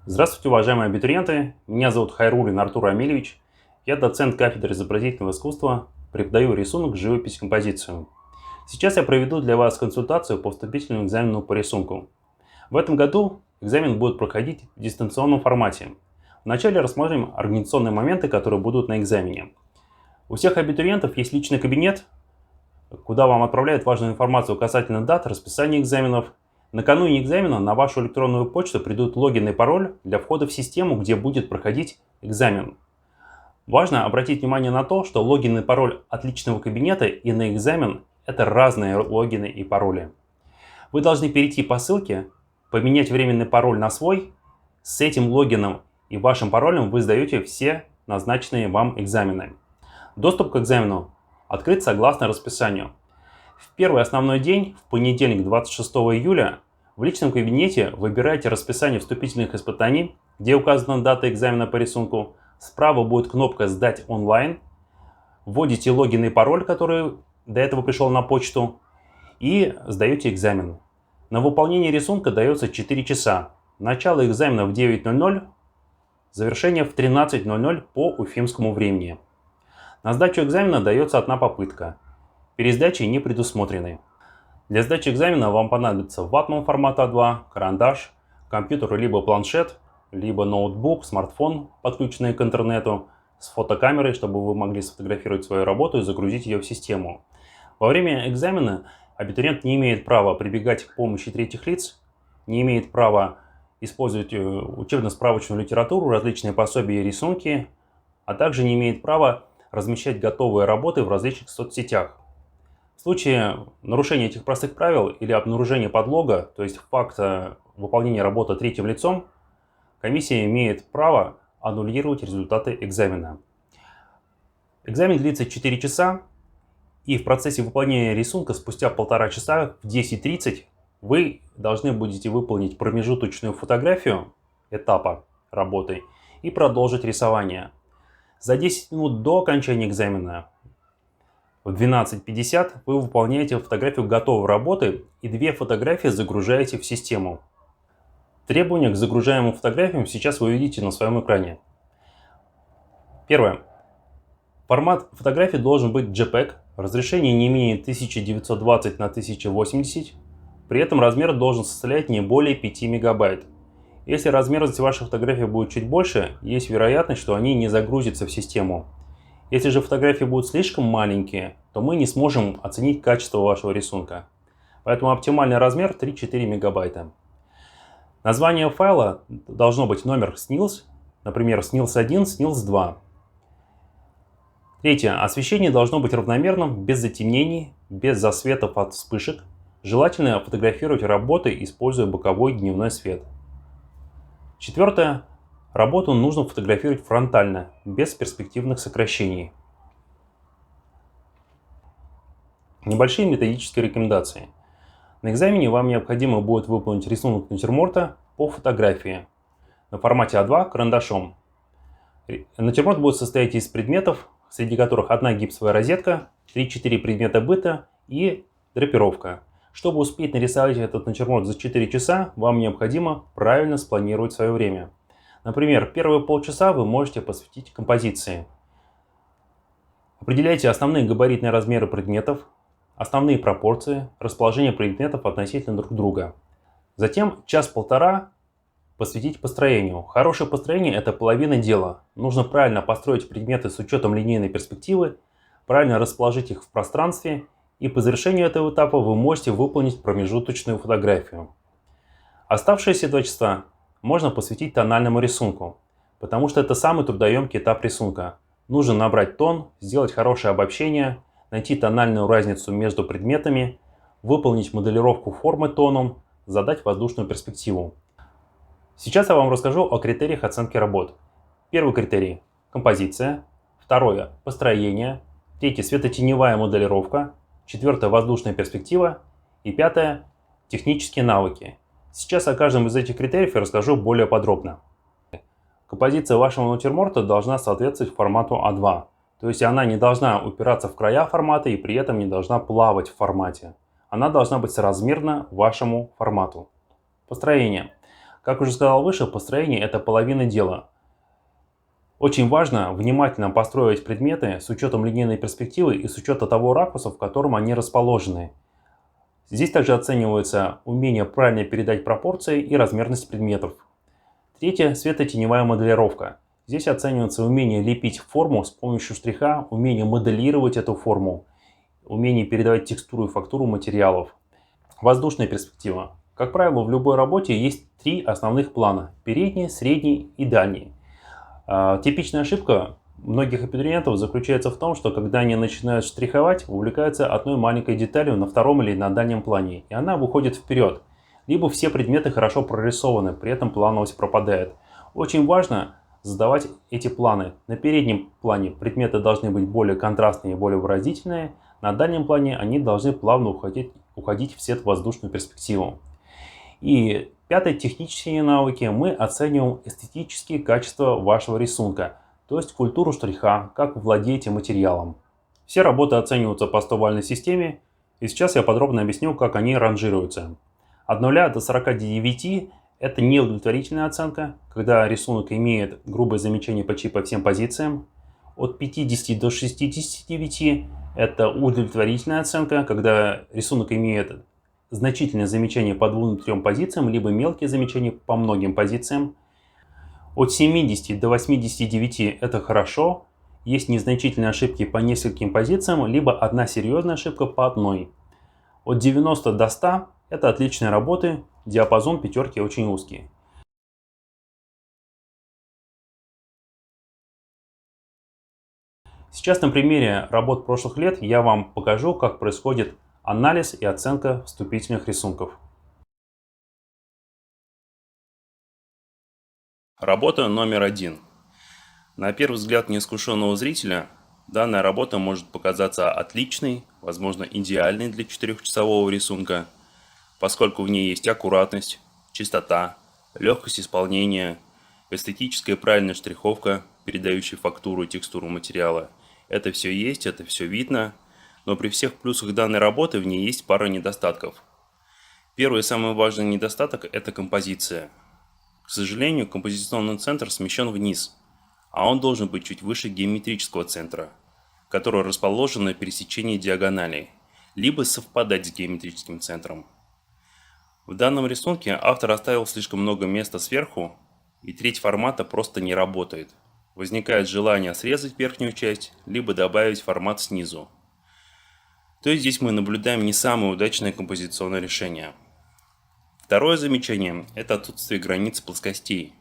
Здравствуйте, уважаемые абитуриенты! Меня зовут Хайруллин Артур Амельевич. Я доцент кафедры изобразительного искусства, преподаю рисунок, живопись, композицию. Сейчас я проведу для вас консультацию по вступительному экзамену по рисунку. В этом году экзамен будет проходить в дистанционном формате. Вначале рассмотрим организационные моменты, которые будут на экзамене. У всех абитуриентов есть личный кабинет, куда вам отправляют важную информацию касательно дат, расписания экзаменов. Накануне экзамена на вашу электронную почту придут логин и пароль для входа в систему, где будет проходить экзамен. Важно обратить внимание на то, что логин и пароль от личного кабинета и на экзамен – это разные логины и пароли. Вы должны перейти по ссылке, поменять временный пароль на свой. С этим логином и вашим паролем вы сдаете все назначенные вам экзамены. Доступ к экзамену открыт согласно расписанию. В первый основной день, в понедельник 26 июля, в личном кабинете выбирайте расписание вступительных испытаний, где указана дата экзамена по рисунку. Справа будет кнопка «Сдать онлайн». Вводите логин и пароль, который до этого пришел на почту, и сдаете экзамен. На выполнение рисунка дается 4 часа. Начало экзамена в 9:00, завершение в 13:00 по уфимскому времени. На сдачу экзамена дается одна попытка. Пересдачи не предусмотрены. Для сдачи экзамена вам понадобится ватман формата А2, карандаш, компьютер либо планшет, либо ноутбук, смартфон, подключенный к интернету, с фотокамерой, чтобы вы могли сфотографировать свою работу и загрузить ее в систему. Во время экзамена абитуриент не имеет права прибегать к помощи третьих лиц, не имеет права использовать учебно-справочную литературу, различные пособия и рисунки, а также не имеет права размещать готовые работы в различных соцсетях. В случае нарушения этих простых правил или обнаружения подлога, то есть факта выполнения работы третьим лицом, комиссия имеет право аннулировать результаты экзамена. Экзамен длится 4 часа, и в процессе выполнения рисунка спустя 1,5 часа в 10:30 вы должны будете выполнить промежуточную фотографию этапа работы и продолжить рисование. За 10 минут до окончания экзамена в 12:50 вы выполняете фотографию готовой работы и 2 фотографии загружаете в систему. Требования к загружаемым фотографиям сейчас вы видите на своем экране. Первое. Формат фотографии должен быть JPEG, разрешение не менее 1920 на 1080, при этом размер должен составлять не более 5 мегабайт. Если размерность вашей фотографии будет чуть больше, есть вероятность, что они не загрузятся в систему. Если же фотографии будут слишком маленькие, то мы не сможем оценить качество вашего рисунка. Поэтому оптимальный размер 3-4 мегабайта. Название файла должно быть номер SNILS, например, SNILS1, SNILS2. Третье. Освещение должно быть равномерным, без затемнений, без засветов от вспышек. Желательно фотографировать работы, используя боковой дневной свет. Четвертое. Работу нужно фотографировать фронтально, без перспективных сокращений. Небольшие методические рекомендации. На экзамене вам необходимо будет выполнить рисунок натюрморта по фотографии на формате А2 карандашом. Натюрморт будет состоять из предметов, среди которых одна гипсовая розетка, 3-4 предмета быта и драпировка. Чтобы успеть нарисовать этот натюрморт за 4 часа, вам необходимо правильно спланировать свое время. Например, первые полчаса вы можете посвятить композиции. Определяйте основные габаритные размеры предметов, основные пропорции, расположение предметов относительно друг друга. Затем час-полтора посвятить построению. Хорошее построение – это половина дела. Нужно правильно построить предметы с учетом линейной перспективы, правильно расположить их в пространстве, и по завершению этого этапа вы можете выполнить промежуточную фотографию. Оставшиеся 2 часа можно посвятить тональному рисунку, потому что это самый трудоемкий этап рисунка. Нужно набрать тон, сделать хорошее обобщение, найти тональную разницу между предметами, выполнить моделировку формы тоном, задать воздушную перспективу. Сейчас я вам расскажу о критериях оценки работ. Первый критерий – композиция. Второе – построение. Третье – светотеневая моделировка. Четвертое – воздушная перспектива. И пятое – технические навыки. Сейчас о каждом из этих критериев я расскажу более подробно. Композиция вашего натюрморта должна соответствовать формату А2. То есть она не должна упираться в края формата и при этом не должна плавать в формате. Она должна быть соразмерна вашему формату. Построение. Как уже сказал выше, построение – это половина дела. Очень важно внимательно построить предметы с учетом линейной перспективы и с учетом того ракурса, в котором они расположены. Здесь также оценивается умение правильно передать пропорции и размерность предметов. Третье – светотеневая моделировка. Здесь оценивается умение лепить форму с помощью штриха, умение моделировать эту форму, умение передавать текстуру и фактуру материалов. Воздушная перспектива. Как правило, в любой работе есть три основных плана – передний, средний и дальний. Типичная ошибка многих абитуриентов заключается в том, что когда они начинают штриховать, увлекаются одной маленькой деталью на втором или на дальнем плане, и она выходит вперед. Либо все предметы хорошо прорисованы, при этом плановость пропадает. Очень важно задавать эти планы. На переднем плане предметы должны быть более контрастные и более выразительные, на дальнем плане они должны плавно уходить в световоздушную перспективу. И пятое, технические навыки. Мы оцениваем эстетические качества вашего рисунка, то есть культуру штриха, как вы владеете материалом. Все работы оцениваются по 100-бальной системе, и сейчас я подробно объясню, как они ранжируются. От 0 до 49 это неудовлетворительная оценка, когда рисунок имеет грубое замечание почти по всем позициям. От 50 до 69 это удовлетворительная оценка, когда рисунок имеет значительное замечание по 2-3 позициям, либо мелкие замечания по многим позициям. От 70 до 89 это хорошо, есть незначительные ошибки по нескольким позициям, либо одна серьезная ошибка по одной. От 90 до 100 это отличные работы, диапазон пятерки очень узкий. Сейчас на примере работ прошлых лет я вам покажу, как происходит анализ и оценка вступительных рисунков. Работа номер 1. На первый взгляд неискушенного зрителя данная работа может показаться отличной, возможно идеальной для 4-часового рисунка, поскольку в ней есть аккуратность, чистота, легкость исполнения, эстетическая правильная штриховка, передающая фактуру и текстуру материала. Это все есть, это все видно, но при всех плюсах данной работы в ней есть пара недостатков. Первый и самый важный недостаток – это композиция. К сожалению, композиционный центр смещен вниз, а он должен быть чуть выше геометрического центра, который расположен на пересечении диагоналей, либо совпадать с геометрическим центром. В данном рисунке автор оставил слишком много места сверху, и треть формата просто не работает. Возникает желание срезать верхнюю часть, либо добавить формат снизу. То есть здесь мы наблюдаем не самое удачное композиционное решение. Второе замечание – это отсутствие границ плоскостей.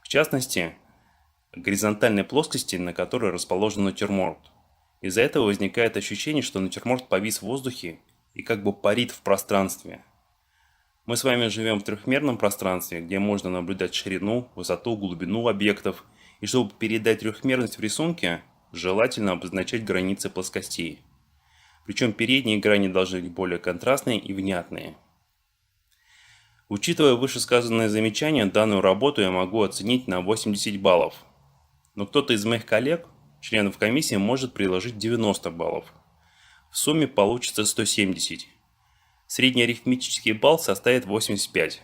В частности, горизонтальной плоскости, на которой расположен натюрморт. Из-за этого возникает ощущение, что натюрморт повис в воздухе и как бы парит в пространстве. Мы с вами живем в трехмерном пространстве, где можно наблюдать ширину, высоту, глубину объектов, и чтобы передать трехмерность в рисунке, желательно обозначать границы плоскостей. Причем передние грани должны быть более контрастные и внятные. Учитывая вышесказанные замечания, данную работу я могу оценить на 80 баллов. Но кто-то из моих коллег, членов комиссии, может приложить 90 баллов. В сумме получится 170. Средний арифметический балл составит 85.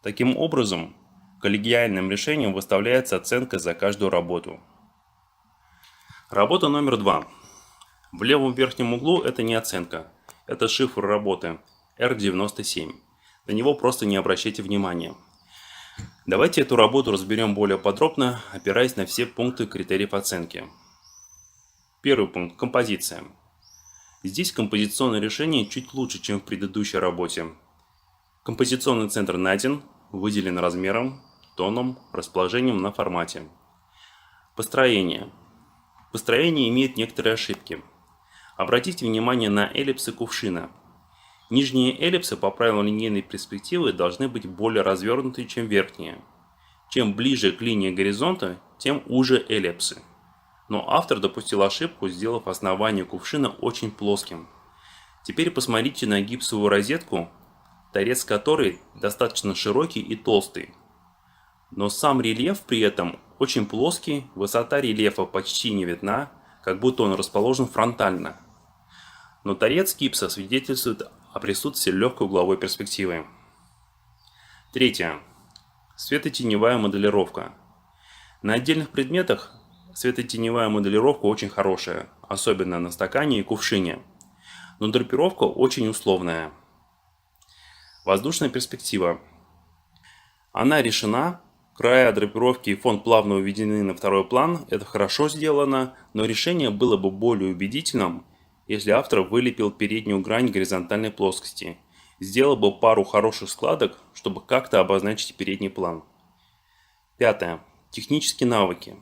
Таким образом, коллегиальным решением выставляется оценка за каждую работу. Работа номер 2. В левом верхнем углу это не оценка, это шифр работы R97. На него просто не обращайте внимания. Давайте эту работу разберем более подробно, опираясь на все пункты критериев оценки. Первый пункт – композиция. Здесь композиционное решение чуть лучше, чем в предыдущей работе. Композиционный центр найден, выделен размером, тоном, расположением на формате. Построение. Построение имеет некоторые ошибки. Обратите внимание на эллипсы кувшина. Нижние эллипсы по правилам линейной перспективы должны быть более развернуты, чем верхние. Чем ближе к линии горизонта, тем уже эллипсы. Но автор допустил ошибку, сделав основание кувшина очень плоским. Теперь посмотрите на гипсовую розетку, торец которой достаточно широкий и толстый. Но сам рельеф при этом очень плоский, высота рельефа почти не видна, как будто он расположен фронтально. Но торец гипса свидетельствует о присутствии легкой угловой перспективы. Третье. Светотеневая моделировка. На отдельных предметах светотеневая моделировка очень хорошая, особенно на стакане и кувшине, но драпировка очень условная. Воздушная перспектива. Она решена, края драпировки и фон плавно уведены на второй план, это хорошо сделано, но решение было бы более убедительным, если автор вылепил переднюю грань горизонтальной плоскости, сделал бы пару хороших складок, чтобы как-то обозначить передний план. Пятое. Технические навыки.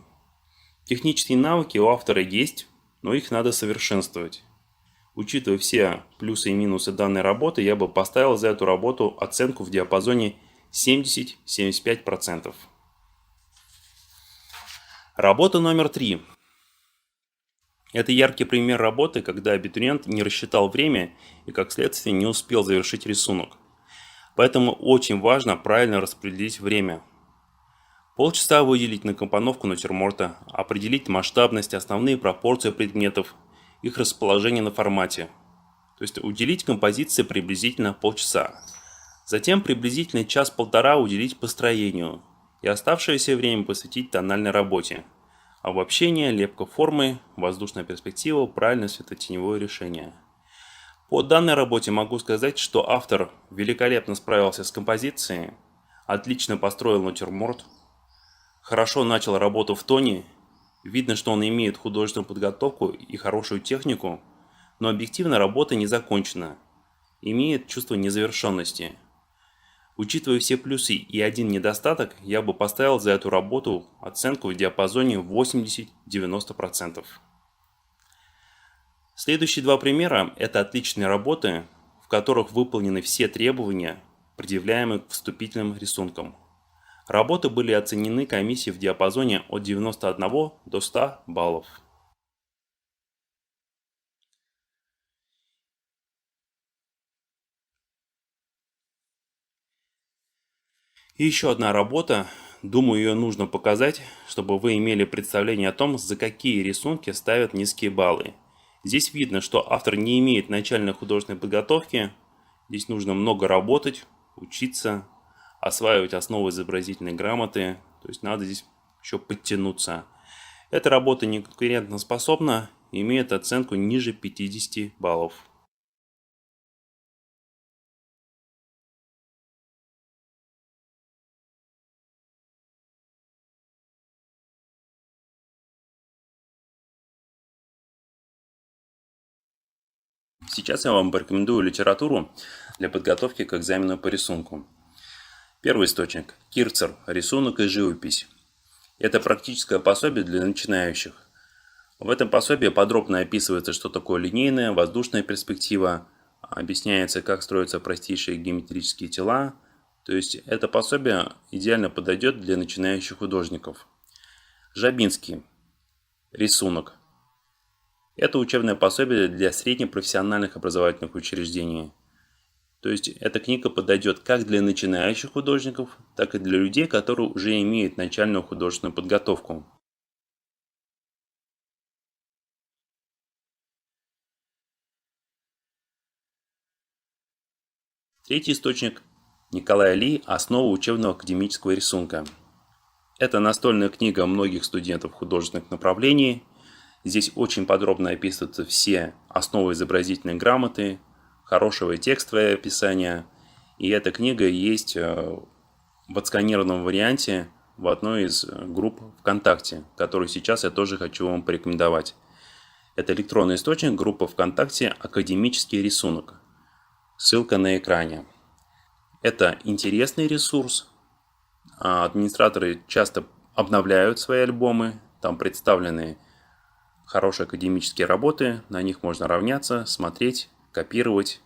Технические навыки у автора есть, но их надо совершенствовать. Учитывая все плюсы и минусы данной работы, я бы поставил за эту работу оценку в диапазоне 70-75%. Работа номер 3. Это яркий пример работы, когда абитуриент не рассчитал время и, как следствие, не успел завершить рисунок. Поэтому очень важно правильно распределить время. Полчаса выделить на компоновку натюрморта, определить масштабность, основные пропорции предметов, их расположение на формате. То есть уделить композиции приблизительно полчаса. Затем приблизительно час-полтора уделить построению и оставшееся время посвятить тональной работе. Обобщение, лепка формы, воздушная перспектива, правильное светотеневое решение. По данной работе могу сказать, что автор великолепно справился с композицией, отлично построил натюрморт, хорошо начал работу в тоне, видно, что он имеет художественную подготовку и хорошую технику, но объективно работа не закончена, имеет чувство незавершенности. Учитывая все плюсы и один недостаток, я бы поставил за эту работу оценку в диапазоне 80-90%. Следующие два примера – это отличные работы, в которых выполнены все требования, предъявляемые к вступительным рисункам. Работы были оценены комиссией в диапазоне от 91 до 100 баллов. И еще одна работа, думаю, ее нужно показать, чтобы вы имели представление о том, за какие рисунки ставят низкие баллы. Здесь видно, что автор не имеет начальной художественной подготовки, здесь нужно много работать, учиться, осваивать основы изобразительной грамоты, то есть надо здесь еще подтянуться. Эта работа не конкурентоспособна, имеет оценку ниже 50 баллов. Сейчас я вам порекомендую литературу для подготовки к экзамену по рисунку. Первый источник – Кирцер «Рисунок и живопись». Это практическое пособие для начинающих. В этом пособии подробно описывается, что такое линейная, воздушная перспектива, объясняется, как строятся простейшие геометрические тела. То есть это пособие идеально подойдет для начинающих художников. Жабинский «Рисунок». Это учебное пособие для среднепрофессиональных образовательных учреждений. То есть эта книга подойдет как для начинающих художников, так и для людей, которые уже имеют начальную художественную подготовку. Третий источник – Николай Ли «Основы учебного академического рисунка». Это настольная книга многих студентов художественных направлений. Здесь очень подробно описываются все основы изобразительной грамоты, хорошего текстовое описание. И эта книга есть в отсканированном варианте в одной из групп ВКонтакте, которую сейчас я тоже хочу вам порекомендовать. Это электронный источник, группа ВКонтакте «Академический рисунок». Ссылка на экране. Это интересный ресурс. Администраторы часто обновляют свои альбомы. Там представлены хорошие академические работы. На них можно равняться, смотреть, копировать.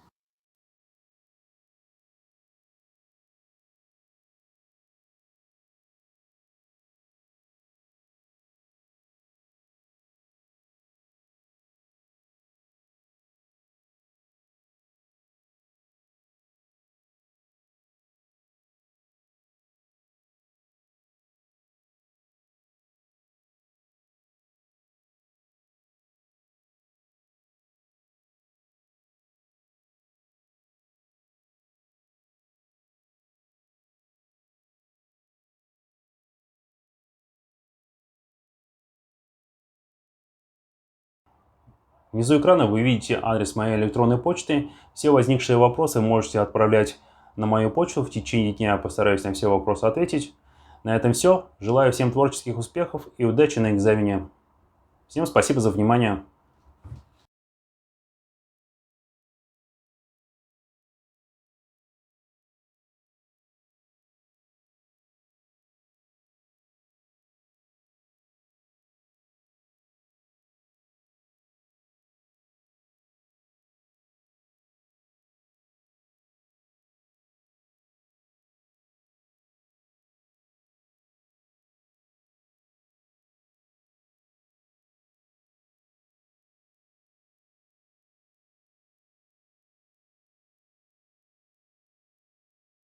Внизу экрана вы видите адрес моей электронной почты. Все возникшие вопросы можете отправлять на мою почту. В течение дня постараюсь на все вопросы ответить. На этом все. Желаю всем творческих успехов и удачи на экзамене. Всем спасибо за внимание.